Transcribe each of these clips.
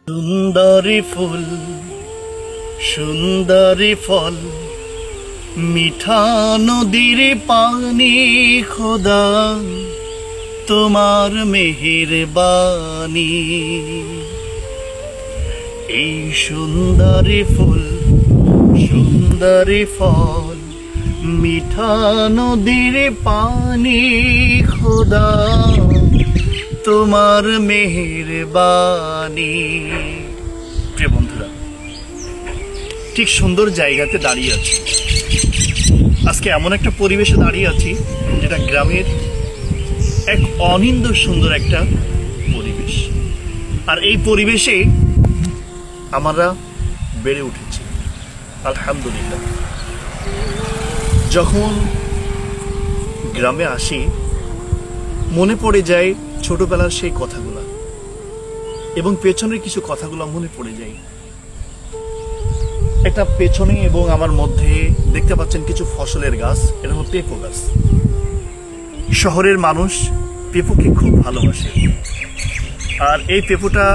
সুন্দরী ফুল সুন্দরী ফল, মিঠা নদীর পানি, খোদা তোমার মেহেরবানি। এই সুন্দরী ফুল সুন্দরী ফল, মিঠা নদীর পানি, খোদা তোমার মেহেরবানি। প্রিয় বন্ধুরা, ঠিক সুন্দর জায়গাতে দাঁড়িয়ে আছি। আজকে এমন একটা পরিবেশে দাঁড়িয়ে আছি যেটা গ্রামের এক অনিন্দ্য সুন্দর একটা পরিবেশ। আর এই পরিবেশে আমরা বেড়ে উঠেছি, আলহামদুলিল্লাহ। যখন গ্রামে আসি মনে পড়ে যায় ছোটবেলার সেই কথাগুলো, এবং পেছনের কিছু কথাগুলো মনে পড়ে যায়। একটা পেছনে এবং আমার মধ্যে দেখতে পাচ্ছেন কিছু ফসলের গাছ, এটা হলো পেঁপো গাছ। শহরের মানুষ পেঁপোকে খুব ভালোবাসে, আর এই পেঁপোটা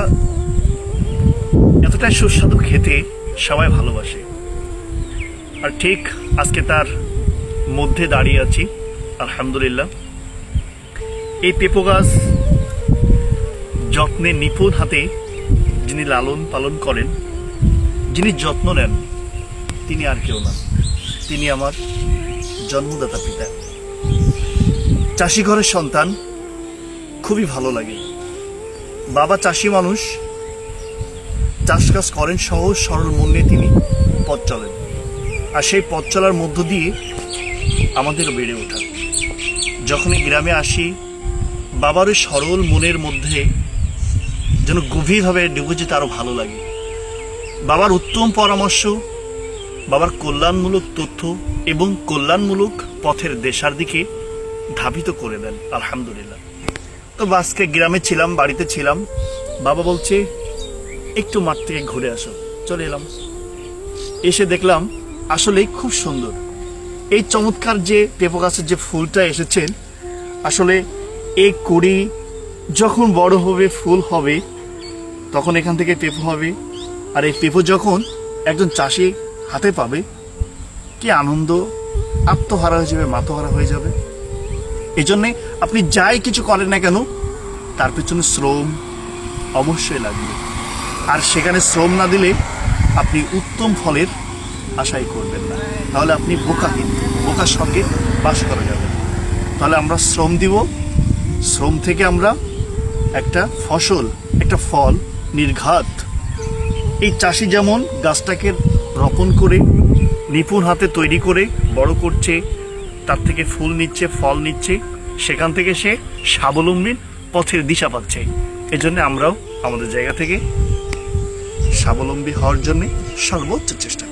এতটাই সুস্বাদু খেতে সবাই ভালোবাসে। আর ঠিক আজকে তার মধ্যে দাঁড়িয়ে আছি, আলহামদুলিল্লাহ। এই পেঁপো গাছ যত্নে নিপুণ হাতে যিনি লালন পালন করেন, যিনি যত্ন নেন, তিনি আর কেউ না, তিনি আমার জন্মদাতা পিতা। চাষি ঘরের সন্তান, খুবই ভালো লাগে। বাবা চাষি মানুষ, চাষ কাজ করেন, সহজ সরল মন নিয়ে তিনি পথ চলেন। আর সেই পথ চলার মধ্য দিয়ে আমাদেরও বেড়ে ওঠা। যখনই গ্রামে আসি, বাবার ওই সরল মনের মধ্যে যেন গভীরভাবে ডুবে যেতে আরো ভালো লাগে। বাবার উত্তম পরামর্শ, বাবার কল্যাণমূলক তথ্য এবং কল্যাণমূলক পথের দেশার দিকে ধাবিত করে দেন, আলহামদুলিল্লাহ। তো আজকে গ্রামে ছিলাম, বাড়িতে ছিলাম, বাবা বলছে একটু মাঠ থেকে ঘুরে আসো। চলে এলাম, এসে দেখলাম আসলেই খুব সুন্দর। এই চমৎকার যে পেঁপো গাছের যে ফুলটা এসেছেন, আসলে এই কুড়ি যখন বড় হবে, ফুল হবে, তখন এখান থেকে পেঁপো হবে। আর এই পেঁপো যখন একজন চাষি হাতে পাবে, কি আনন্দ! আত্মহারা হয়ে যাবে, মাতহারা হয়ে যাবে। এই জন্যে আপনি যাই কিছু করেন না কেন, তার পেছনে শ্রম অবশ্যই লাগবে। আর সেখানে শ্রম না দিলে আপনি উত্তম ফলের আশাই করবেন না, তাহলে আপনি বোকাহীন, বোকার সঙ্গে বাস করা যাবে। তাহলে আমরা শ্রম দিব, শ্রম থেকে আমরা একটা ফসল, একটা ফল নির্ঘাত। এই চাষি যেমন গাছটাকে রোপণ করে নিপুণ হাতে তৈরি করে বড় করছে, তার থেকে ফুল নিচ্ছে, ফল নিচ্ছে, সেখান থেকে সে স্বাবলম্বীর পথের দিশা পাচ্ছে। এজন্য আমরাও আমাদের জায়গা থেকে স্বাবলম্বী হওয়ার জন্য সর্বোচ্চ চেষ্টা